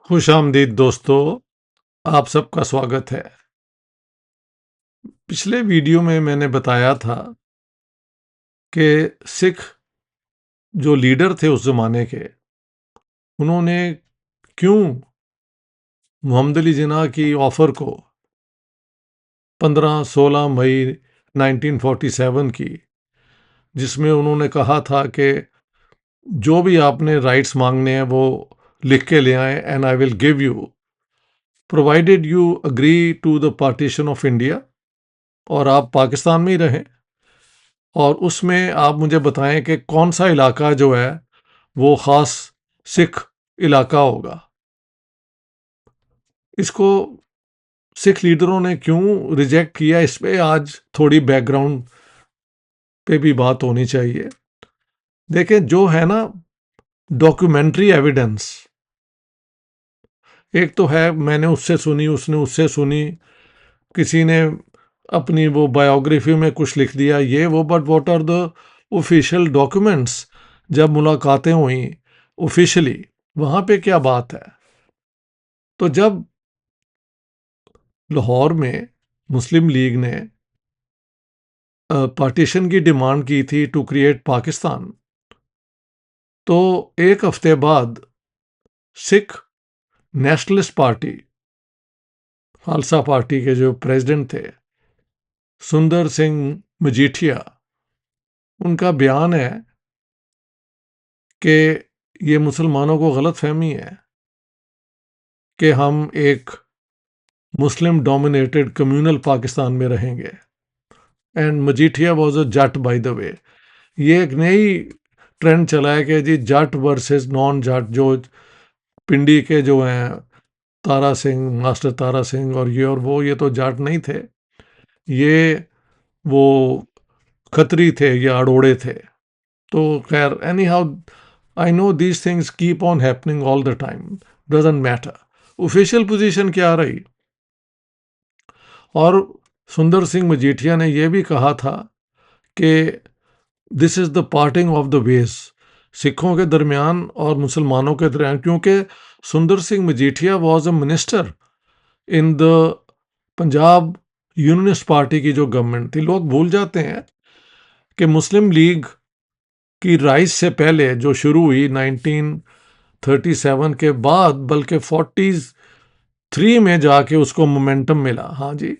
खुशामदीद दोस्तों, आप सबका स्वागत है। पिछले वीडियो में मैंने बताया था कि सिख जो लीडर थे उस ज़माने के, उन्होंने क्यों मोहम्मद अली जिन्ना की ऑफ़र को 15-16 मई 1947 की, जिसमें उन्होंने कहा था कि जो भी आपने राइट्स मांगने हैं वो लिख के ले आएं and I will give you provided you agree to the partition of India, और आप पाकिस्तान में ही रहें और उसमें आप मुझे बताएं कि कौन सा इलाका जो है वो ख़ास सिख इलाका होगा। इसको सिख लीडरों ने क्यों रिजेक्ट किया, इस पे आज थोड़ी बैकग्राउंड पे भी बात होनी चाहिए। देखें, जो है ना डॉक्यूमेंट्री एविडेंस, एक तो है मैंने उससे सुनी, उसने उससे सुनी, किसी ने अपनी वो बायोग्राफी में कुछ लिख दिया ये वो, but what are the official documents? जब मुलाकातें हुई ऑफिशियली, वहाँ पे क्या बात है? तो जब लाहौर में मुस्लिम लीग ने पार्टीशन की डिमांड की थी टू क्रिएट पाकिस्तान, तो एक हफ्ते बाद Sikh nationalist party, Khalsa party के जो प्रेसिडेंट थे सुंदर सिंह मजीठिया, उनका बयान है कि ये मुसलमानों को गलत फहमी है कि हम एक मुस्लिम डोमिनेटेड कम्युनल पाकिस्तान में रहेंगे। And Majithia was a Jat by the way. ये एक नई ट्रेंड चला है कि जी जट वर्सेस नॉन जट, जो पिंडी के जो हैं तारा सिंह, मास्टर तारा सिंह और ये तो जाट नहीं थे, ये वो खत्री थे या अड़ोड़े थे। तो खैर, any how, I know these things keep on happening all the time, doesn't matter official position क्या रही। और सुंदर सिंह मजीठिया ने यह भी कहा था कि this is the parting of the ways, सिखों के दरमियान और मुसलमानों के दरमियान, क्योंकि Sundar Singh Majithia was a minister in the Punjab Unionist Party की जो गवर्नमेंट थी। लोग भूल जाते हैं कि मुस्लिम लीग की राइज से पहले जो शुरू हुई 1937 के बाद, बल्कि 43 में जाके उसको मोमेंटम मिला। हाँ जी,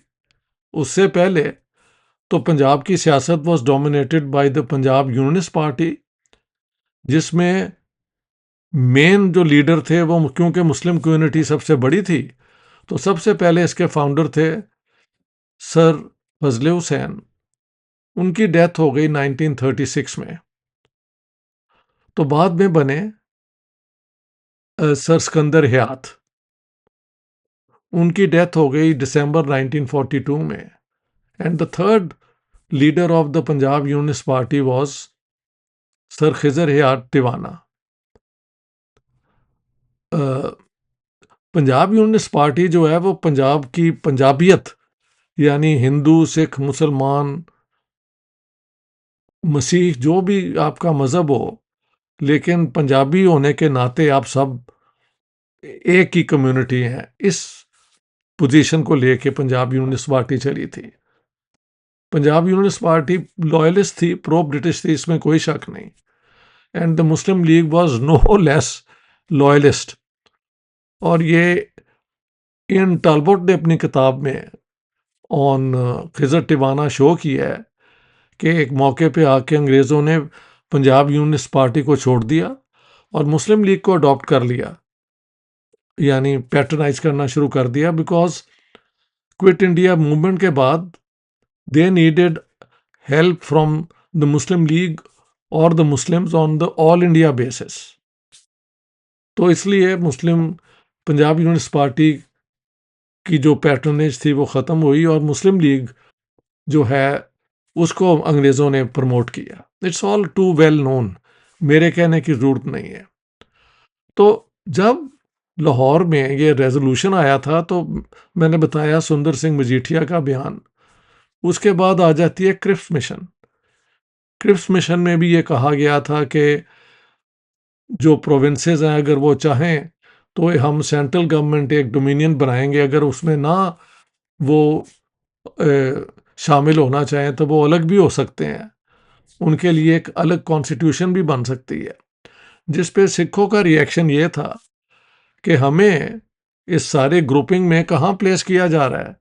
उससे पहले तो पंजाब की सियासत was dominated by the Punjab Unionist party, जिसमें मेन जो लीडर थे वो, क्योंकि मुस्लिम कम्युनिटी सबसे बड़ी थी, तो सबसे पहले इसके फाउंडर थे सर फजले हुसैन। उनकी डेथ हो गई 1936 में। तो बाद में बने सर सिकंदर हयात, उनकी डेथ हो गई दिसंबर 1942 में। And the third leader of the Punjab Unionist Party was sir Khizar Hayat Tiwana. Punjab Unionist Party जो है वो पंजाब की पंजाबियत, यानी हिंदू सिख मुसलमान मसीह, जो भी आपका मज़हब हो, लेकिन पंजाबी होने के नाते आप सब एक ही कम्युनिटी हैं, इस पोजीशन को लेके पंजाब यूनियनिस्ट पार्टी चली थी। पंजाब यूनियनिस्ट पार्टी लॉयलिस्ट थी, प्रो ब्रिटिश थी, इसमें कोई शक नहीं। And the Muslim League was no less loyalist. और ये इन टालबोट ने अपनी किताब में ऑन खिजर टिवाना शो किया है कि एक मौके पे आके अंग्रेज़ों ने पंजाब यूनियनिस्ट पार्टी को छोड़ दिया और मुस्लिम लीग को अडॉप्ट कर लिया, यानी पैट्रनाइज करना शुरू कर दिया। बिकॉज क्विट इंडिया मूवमेंट के बाद they needed help from the Muslim League और the Muslims on the all India basis. तो इसलिए मुस्लिम पंजाब यूनियनिस्ट पार्टी की जो पैट्रनेज थी वो ख़त्म हुई और मुस्लिम लीग जो है उसको अंग्रेज़ों ने प्रमोट किया। It's all too well known, मेरे कहने की ज़रूरत नहीं है। तो जब लाहौर में ये रेजोल्यूशन आया था, तो मैंने बताया सुंदर सिंह मजीठिया का बयान, उसके बाद आ जाती है क्रिप्स मिशन। क्रिप्स मिशन में भी ये कहा गया था कि जो प्रोविंसेस हैं, अगर वो चाहें तो हम सेंट्रल गवर्नमेंट एक डोमिनियन बनाएंगे, अगर उसमें ना वो शामिल होना चाहें तो वो अलग भी हो सकते हैं, उनके लिए एक अलग कॉन्स्टिट्यूशन भी बन सकती है। जिस पे सिखों का रिएक्शन ये था कि हमें इस सारे ग्रुपिंग में कहाँ प्लेस किया जा रहा है,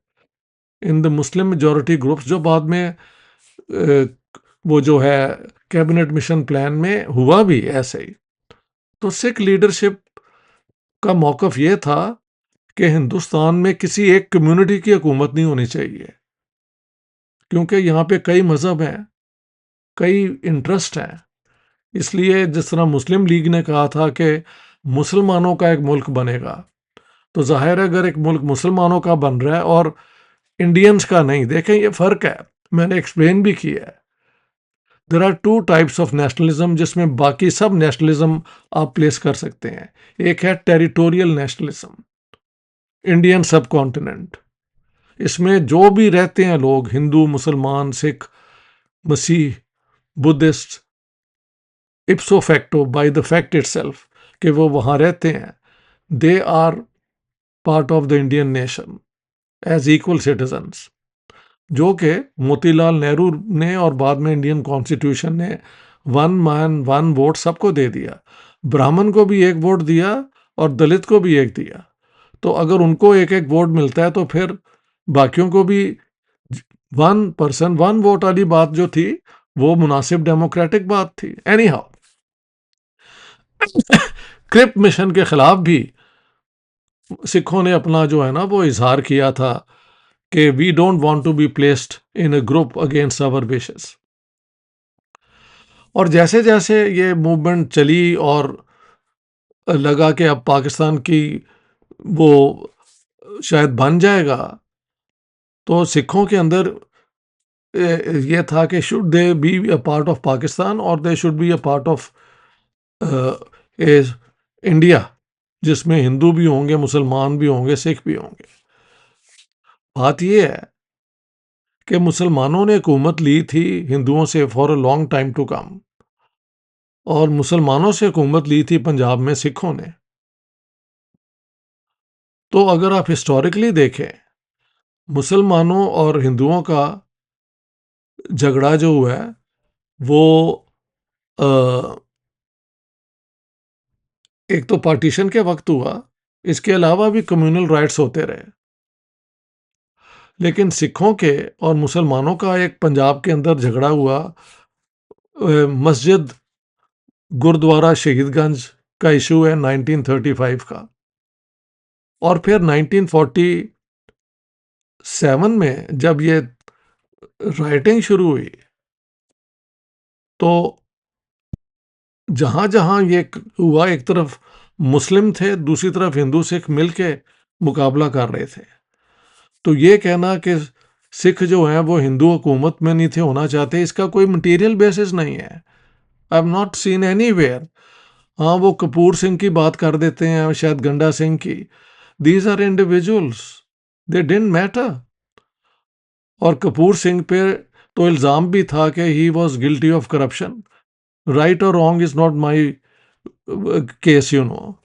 in the Muslim majority groups, जो बाद में वो जो है कैबिनेट मिशन प्लान में हुआ भी ऐसे ही। तो सिख लीडरशिप का मौकफ ये था कि हिंदुस्तान में किसी एक कम्युनिटी की हुकूमत नहीं होनी चाहिए, क्योंकि यहाँ पे कई मज़हब हैं, कई इंटरेस्ट हैं। इसलिए जिस तरह मुस्लिम लीग ने कहा था कि मुसलमानों का एक मुल्क बनेगा, तो जाहिर है अगर एक मुल्क मुसलमानों का बन रहा है और इंडियंस का नहीं, देखें ये फ़र्क है, मैंने एक्सप्लेन भी किया है। There are two types of nationalism, जिसमें बाकी सब नेशनलिज्म आप प्लेस कर सकते हैं। एक है territorial nationalism, Indian subcontinent, इसमें जो भी रहते हैं लोग, हिंदू, मुसलमान, सिख, मसीह, Buddhist, ipso facto, by the fact itself कि वो वहाँ रहते हैं, they are part of the Indian nation as equal citizens, जो कि मोतीलाल नेहरू ने और बाद में इंडियन कॉन्स्टिट्यूशन ने वन मैन वन वोट सबको दे दिया। ब्राह्मण को भी एक वोट दिया और दलित को भी एक दिया। तो अगर उनको एक एक वोट मिलता है तो फिर बाकियों को भी वन पर्सन वन वोट वाली बात जो थी वो मुनासिब डेमोक्रेटिक बात थी। एनी हाउ, क्रिप मिशन के खिलाफ भी सिखों ने अपना जो है ना वो इजहार किया था कि we don't want to be placed in a group against our wishes. और जैसे जैसे ये मूवमेंट चली और लगा कि अब पाकिस्तान की वो शायद बन जाएगा, तो सिखों के अंदर ये था कि should they be a part of Pakistan और they should be a part of a India, जिसमें हिंदू भी होंगे, मुसलमान भी होंगे, सिख भी होंगे। बात यह है कि मुसलमानों ने हुकूमत ली थी हिंदुओं से for a long time to come, और मुसलमानों से हुकूमत ली थी पंजाब में सिखों ने। तो अगर आप हिस्टोरिकली देखें, मुसलमानों और हिंदुओं का झगड़ा जो हुआ है वो अ, एक तो पार्टीशन के वक्त हुआ, इसके अलावा भी कम्युनल राइट्स होते रहे। लेकिन सिखों के और मुसलमानों का एक पंजाब के अंदर झगड़ा हुआ मस्जिद गुरुद्वारा शहीदगंज का इशू है 1935 का। और फिर 1947 में जब ये राइटिंग शुरू हुई, तो जहां जहां ये हुआ, एक तरफ मुस्लिम थे, दूसरी तरफ हिंदू सिख मिलके मुकाबला कर रहे थे। तो ये कहना कि सिख जो हैं वो हिंदू हुकूमत में नहीं थे होना चाहते, इसका कोई मटेरियल बेसिस नहीं है। I have not seen anywhere. हाँ, वो कपूर सिंह की बात कर देते हैं, शायद गंडा सिंह की। These are individuals, they didn't matter. और कपूर सिंह पे तो इल्ज़ाम भी था कि he was guilty of corruption. Right और wrong is not my case, you know.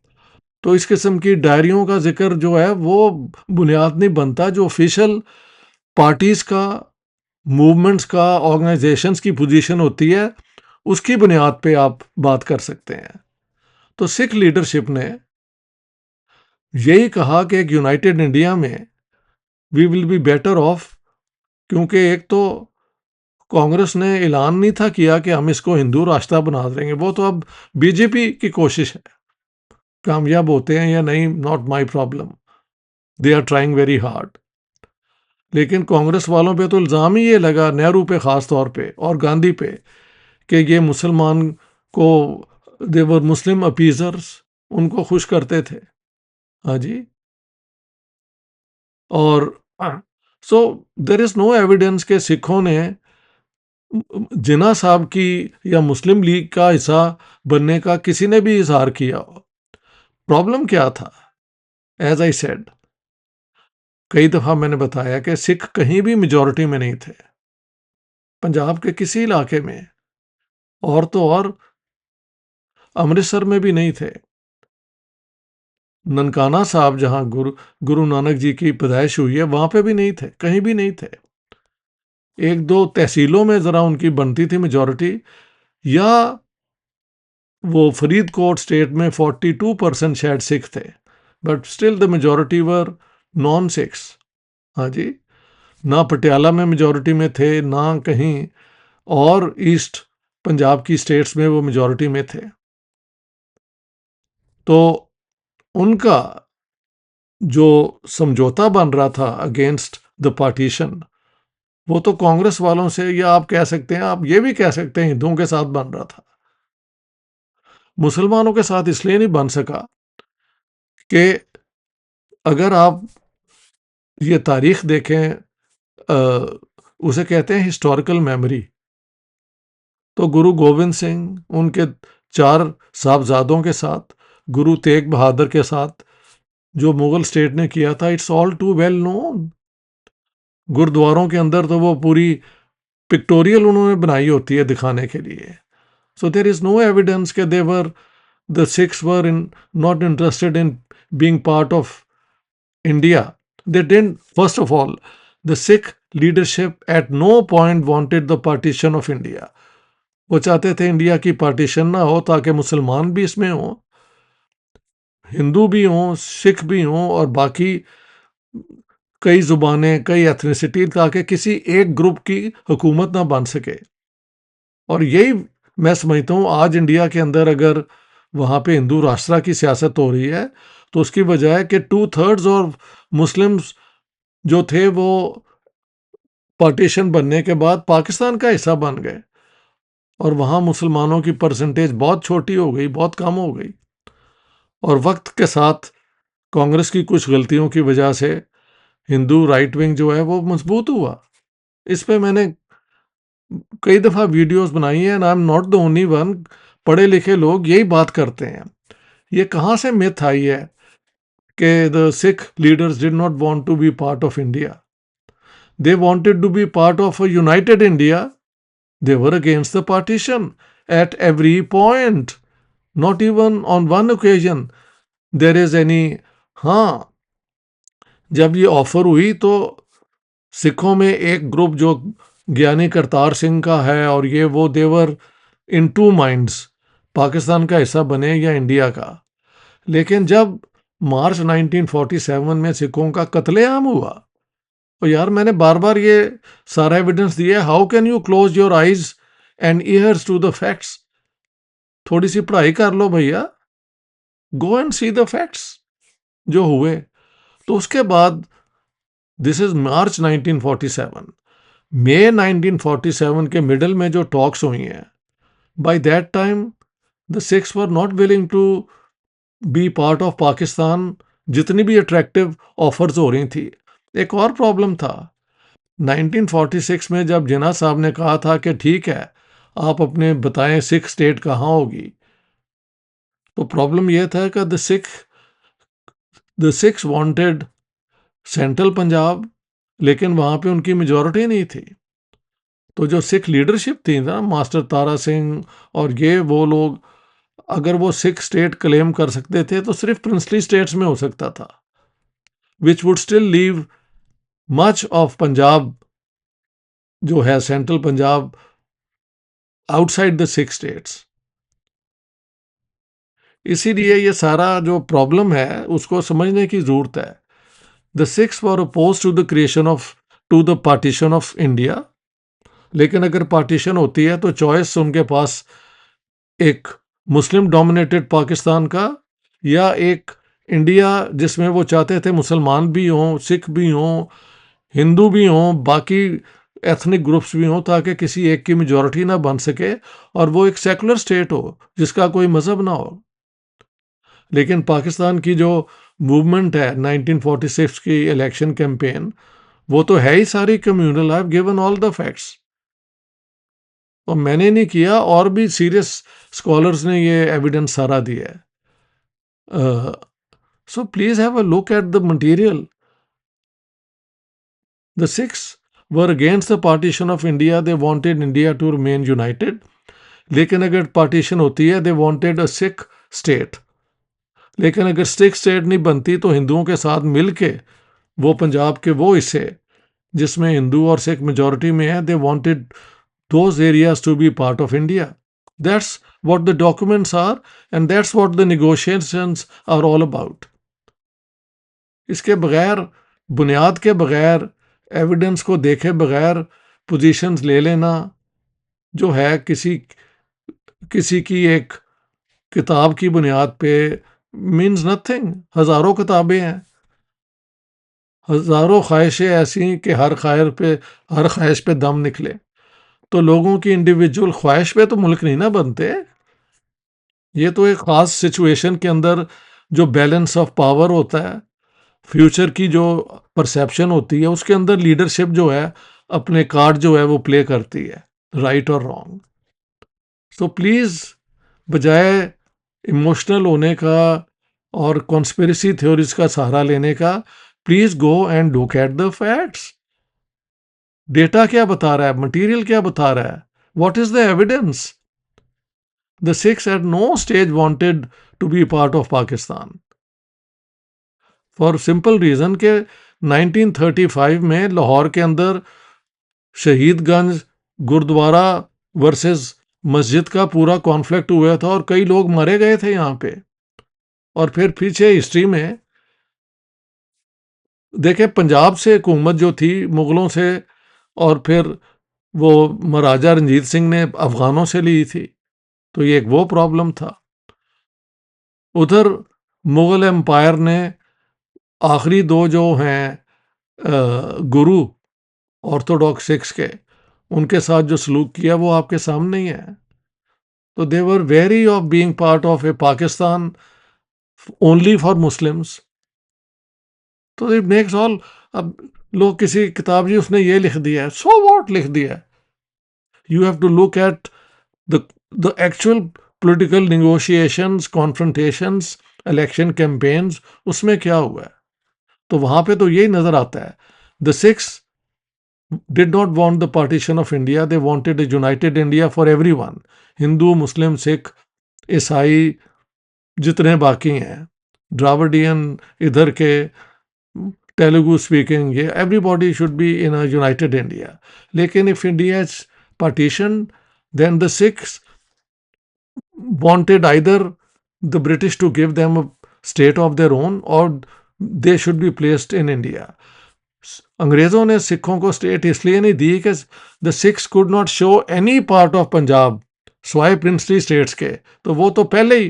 तो इस किस्म की डायरियों का जिक्र जो है वो बुनियाद नहीं बनता। जो ऑफिशियल पार्टीज का, मूवमेंट्स का, ऑर्गेनाइजेशंस की पोजीशन होती है, उसकी बुनियाद पे आप बात कर सकते हैं। तो सिख लीडरशिप ने यही कहा कि एक यूनाइटेड इंडिया में we will be better off, क्योंकि एक तो कांग्रेस ने ऐलान नहीं था किया कि हम इसको हिंदू राष्ट्र बना देंगे, वो तो अब बीजेपी की कोशिश है। कामयाब होते हैं या नहीं, not my problem, they are trying very hard. लेकिन कांग्रेस वालों पे तो इल्ज़ाम ही ये लगा, नेहरू पे ख़ास तौर पे और गांधी पे, कि ये मुसलमान को, देवर मुस्लिम अपीजर्स, उनको खुश करते थे। हाँ जी। और सो देर इज़ नो एविडेंस के सिखों ने जिन्ना साहब की या मुस्लिम लीग का हिस्सा बनने का किसी ने भी इजहार किया हो। प्रॉब्लम क्या था? एज आई सेड, कई दफ़ा मैंने बताया कि सिख कहीं भी मेजॉरिटी में नहीं थे, पंजाब के किसी इलाके में, और तो और अमृतसर में भी नहीं थे। ननकाना साहब जहाँ गुरु नानक जी की पैदाइश हुई है, वहाँ पे भी नहीं थे, कहीं भी नहीं थे। एक दो तहसीलों में ज़रा उनकी बनती थी मेजॉरिटी, या वो फरीदकोट स्टेट में 42% शायद सिख थे, but still the majority were non Sikhs. हाँ जी, ना पटियाला में मेजॉरिटी में थे, ना कहीं और ईस्ट पंजाब की स्टेट्स में वो मेजॉरिटी में थे। तो उनका जो समझौता बन रहा था अगेंस्ट द पार्टीशन, वो तो कांग्रेस वालों से, या आप कह सकते हैं, आप ये भी कह सकते हैं, हिंदुओं के साथ बन रहा था। मुसलमानों के साथ इसलिए नहीं बन सका कि अगर आप ये तारीख देखें, उसे कहते हैं हिस्टोरिकल मेमोरी, तो गुरु गोविंद सिंह उनके 4 साहबजादों के साथ, गुरु तेग बहादुर के साथ जो मुगल स्टेट ने किया था, it's all too well known. गुरुद्वारों के अंदर तो वो पूरी पिक्टोरियल उन्होंने बनाई होती है दिखाने के लिए। So there is no evidence के देवर the Sikhs were in not interested in being part of India. They didn't, first of all, the Sikh leadership at no point wanted the partition of India. वो चाहते थे India की partition ना हो ताकि मुसलमान भी इसमें हों, हिंदू भी हों, सिख भी हों, और बाकी कई ज़ुबानें, कई एथनिसिटी, ताकि किसी एक ग्रुप की हुकूमत ना बन सके। और यही मैं समझता हूँ आज इंडिया के अंदर अगर वहाँ पे हिंदू राष्ट्र की सियासत हो रही है, तो उसकी वजह है कि 2/3 और मुस्लिम्स जो थे वो पार्टीशन बनने के बाद पाकिस्तान का हिस्सा बन गए, और वहाँ मुसलमानों की परसेंटेज बहुत छोटी हो गई, बहुत कम हो गई। और वक्त के साथ कांग्रेस की कुछ गलतियों की वजह से हिंदू राइट विंग जो है वो मजबूत हुआ। इस पे मैंने कई दफ़ा वीडियोस बनाई हैं, and I am not the only one. पढ़े लिखे लोग यही बात करते हैं। ये कहाँ से मिथ आई है कि the Sikh leaders did not want to be part of India? They wanted to be part of a United India. They were against the partition at every point, not even on one occasion there is any. हाँ, जब ये offer हुई तो सिखों में एक group जो ज्ञानी करतार सिंह का है और ये वो, देवर इन टू माइंड्स, पाकिस्तान का हिस्सा बने या इंडिया का। लेकिन जब मार्च 1947 में सिखों का कत्लेआम हुआ, तो यार मैंने बार बार ये सारा एविडेंस दिया, how can you close your eyes and ears to the facts? थोड़ी सी पढ़ाई कर लो भैया, go and see the facts जो हुए। तो उसके बाद, दिस इज मार्च 1947, मई 1947 के मिडल में जो टॉक्स हुई हैं, by that time the Sikhs were not willing to be part of Pakistan, जितनी भी अट्रैक्टिव ऑफर्स हो रही थी। एक और प्रॉब्लम था, 1946 में जब जिन्ना साहब ने कहा था कि ठीक है, आप अपने बताएं सिख स्टेट कहाँ होगी, तो प्रॉब्लम यह था कि the six wanted central Punjab, लेकिन वहाँ पे उनकी मेजॉरिटी नहीं थी। तो जो सिख लीडरशिप थी ना, मास्टर तारा सिंह और ये वो लोग, अगर वो सिख स्टेट क्लेम कर सकते थे तो सिर्फ प्रिंसली स्टेट्स में हो सकता था, which would still leave much of Punjab जो है central Punjab outside the six states. इसीलिए ये सारा जो प्रॉब्लम है उसको समझने की जरूरत है। The Sikhs were oppose to the creation of, to the partition of India. लेकिन अगर पार्टीशन होती है तो चॉइस उनके पास एक मुस्लिम डोमिनेटेड पाकिस्तान का, या एक इंडिया जिसमें वो चाहते थे मुसलमान भी हों, सिख भी हों, हिंदू भी हों, बाकी एथनिक ग्रुप्स भी हों, ताकि किसी एक की मेजॉरिटी ना बन सके और वो एक सेकुलर स्टेट हो जिसका कोई मज़हब ना हो। लेकिन पाकिस्तान की जो मूवमेंट है 1946 की इलेक्शन कैंपेन, वो तो है ही सारी communal. I have given all the facts, और मैंने नहीं किया, और भी सीरियस स्कॉलर्स ने ये एविडेंस सारा दिया है। So please have a look at the material. The Sikhs were against the partition of India, they wanted India to remain united. लेकिन अगर पार्टीशन होती है, they wanted a Sikh state. लेकिन अगर सिख स्टेट नहीं बनती तो हिंदुओं के साथ मिल के वो पंजाब के वो हिस्से जिसमें हिंदू और सिख मेजॉरिटी में है, they wanted those areas to be part of India. That's what the documents are, and that's what the negotiations are all about. इसके बगैर, बुनियाद के बगैर, एविडेंस को देखे बगैर पोजीशंस ले लेना जो है किसी किसी की एक किताब की बुनियाद पे मीन्स नथिंग। हजारों किताबें हैं, हजारों ख्वाहिशें ऐसी कि हर ख्वाहिश पे दम निकले। तो लोगों की इंडिविजुअल ख्वाहिश पे तो मुल्क नहीं ना बनते। ये तो एक खास सिचुएशन के अंदर जो बैलेंस ऑफ पावर होता है, फ्यूचर की जो परसेप्शन होती है, उसके अंदर लीडरशिप जो है अपने कार्ड जो है वो प्ले करती है, राइट और रॉन्ग। सो प्लीज, बजाय इमोशनल होने का और कॉन्स्पिरेसी थ्योरीज का सहारा लेने का, please go and look at the facts. Data क्या बता रहा है, मटेरियल क्या बता रहा है, what is the evidence? The Sikhs at no stage wanted to be part of Pakistan. For simple reason के 1935 में लाहौर के अंदर शहीदगंज गुरुद्वारा वर्सेस मस्जिद का पूरा कॉन्फ्लिक्ट हुआ था और कई लोग मारे गए थे यहाँ पे। और फिर पीछे हिस्ट्री में देखे, पंजाब से हुकूमत जो थी मुगलों से, और फिर वो महाराजा रंजीत सिंह ने अफगानों से ली थी, तो ये एक वो प्रॉब्लम था। उधर मुगल एम्पायर ने आखिरी दो जो हैं गुरु ऑर्थोडॉक्स सिक्स के, उनके साथ जो सलूक किया वो आपके सामने ही है। तो they were wary of being part of a Pakistan only for Muslims. तो इट मेक्स ऑल, अब लोग किसी किताब जी उसने ये लिख दिया है, सो व्हाट लिख दिया है। You have to look at the actual political negotiations, confrontations, election campaigns, उसमें क्या हुआ है। तो वहां पे तो यही नजर आता है, the six did not want the partition of India, they wanted a united India for everyone. हिंदू, मुस्लिम, सिख, ईसाई, जितने बाकी हैं, द्राविडियन इधर के, तेलुगु स्पीकिंग, ये everybody should be in a United India. लेकिन if India is partition, then the Sikhs wanted either the British to give them a state of their own or they should be placed in India. अंग्रेजों ने सिखों को state इसलिए नहीं दी कि the Sikhs could not show any part of Punjab save princely states के, तो वो तो पहले ही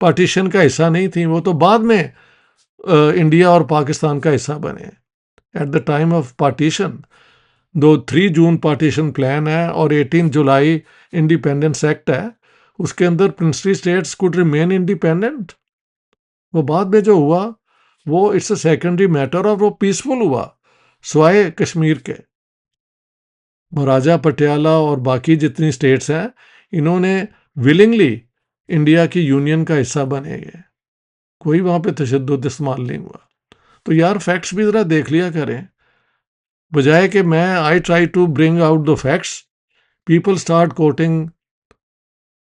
पार्टीशन का हिस्सा नहीं थी, वो तो बाद में इंडिया और पाकिस्तान का हिस्सा बने। At the time of partition, दो 3 जून पार्टीशन प्लान है और 18 जुलाई इंडिपेंडेंस एक्ट है, उसके अंदर princely states could remain independent. वो बाद में जो हुआ वो इट्स अ सेकेंडरी मैटर और वो पीसफुल हुआ, स्वाय कश्मीर के। महाराजा पटियाला और बाकी जितनी स्टेट्स हैं, इन्होंने विलिंगली इंडिया की यूनियन का हिस्सा बने गए, कोई वहां पे तशद्दुद इस्तेमाल नहीं हुआ। तो यार फैक्ट्स भी जरा देख लिया करें, बजाय कि मैं I try to bring out the facts, people start quoting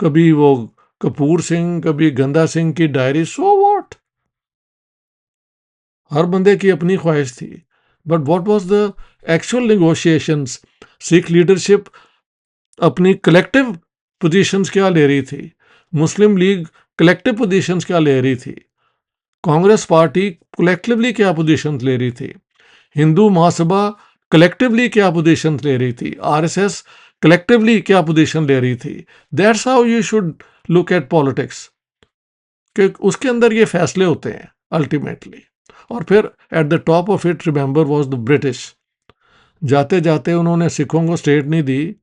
कभी वो कपूर सिंह, कभी गंदा सिंह की डायरी। सो व्हाट, हर बंदे की अपनी ख्वाहिश थी, but what was the actual negotiations? Sikh leadership अपनी कलेक्टिव पोजीशंस क्या ले रही थी, मुस्लिम लीग कलेक्टिव पोजीशंस क्या ले रही थी, कांग्रेस पार्टी कलेक्टिवली क्या पोजीशंस ले रही थी, हिंदू महासभा कलेक्टिवली क्या पोजीशंस ले रही थी, आरएसएस कलेक्टिवली क्या पोजीशन ले रही थी। That's how you should look at politics, कि उसके अंदर ये फैसले होते हैं अल्टीमेटली। और फिर at the top of it remember was the British. जाते जाते उन्होंने सिखों को स्टेट नहीं दी,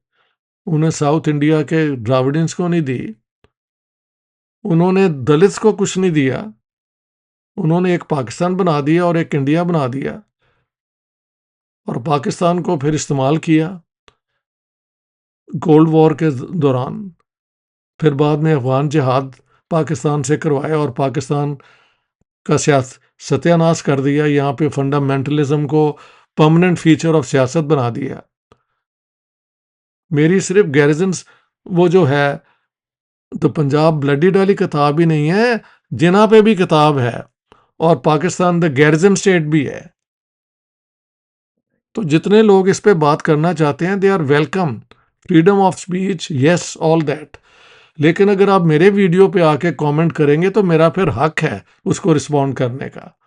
उन्हें साउथ इंडिया के द्राविडियंस को नहीं दी, उन्होंने दलित्स को कुछ नहीं दिया, उन्होंने एक पाकिस्तान बना दिया और एक इंडिया बना दिया, और पाकिस्तान को फिर इस्तेमाल किया कोल्ड वॉर के दौरान। फिर बाद में अफगान जिहाद पाकिस्तान से करवाया और पाकिस्तान का सत्यानाश कर दिया, यहाँ पे फंडामेंटलिज्म को परमानेंट फीचर ऑफ सियासत बना दिया। मेरी सिर्फ गैरिजन्स वो जो है, तो पंजाब ब्लडी वाली किताब ही नहीं है, जिन्ना पे भी किताब है, और पाकिस्तान द गैरिजन स्टेट भी है। तो जितने लोग इस पे बात करना चाहते हैं, they are welcome. Freedom of speech, yes, all that. लेकिन अगर आप मेरे वीडियो पे आके कमेंट करेंगे तो मेरा फिर हक है उसको रिस्पॉन्ड करने का।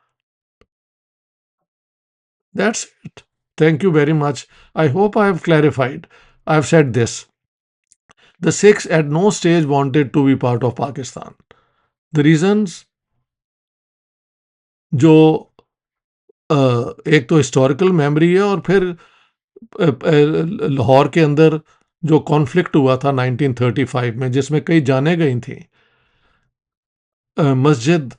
That's it. Thank you very much. I hope I have clarified. I have said this: the Sikhs at no stage wanted to be part of Pakistan. The reasons, जो एक तो हिस्टोरिकल मेमोरी है, और फिर लाहौर के अंदर जो कॉन्फ्लिक्ट हुआ था 1935 में, जिसमें कई जाने गई थी, मस्जिद,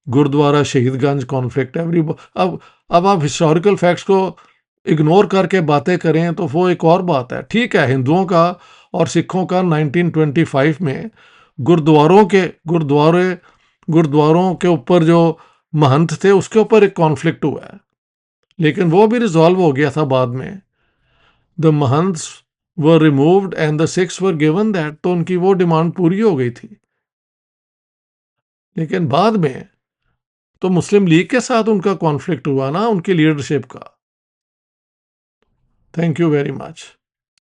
गुरुद्वारा, शहीदगंज कॉन्फ्लिक्ट, एवरी। अब आप हिस्टोरिकल फैक्ट्स को इग्नोर करके बातें करें तो वो एक और बात है। ठीक है, हिंदुओं का और सिखों का 1925 में गुरुद्वारों के ऊपर जो महंत थे उसके ऊपर एक कॉन्फ्लिक्ट हुआ है, लेकिन वो भी रिजॉल्व हो गया था बाद में। The mahants were removed and the Sikhs were given that, तो उनकी वो डिमांड पूरी हो गई थी। लेकिन बाद में तो मुस्लिम लीग के साथ उनका कॉन्फ्लिक्ट हुआ ना, उनकी लीडरशिप का। Thank you very much.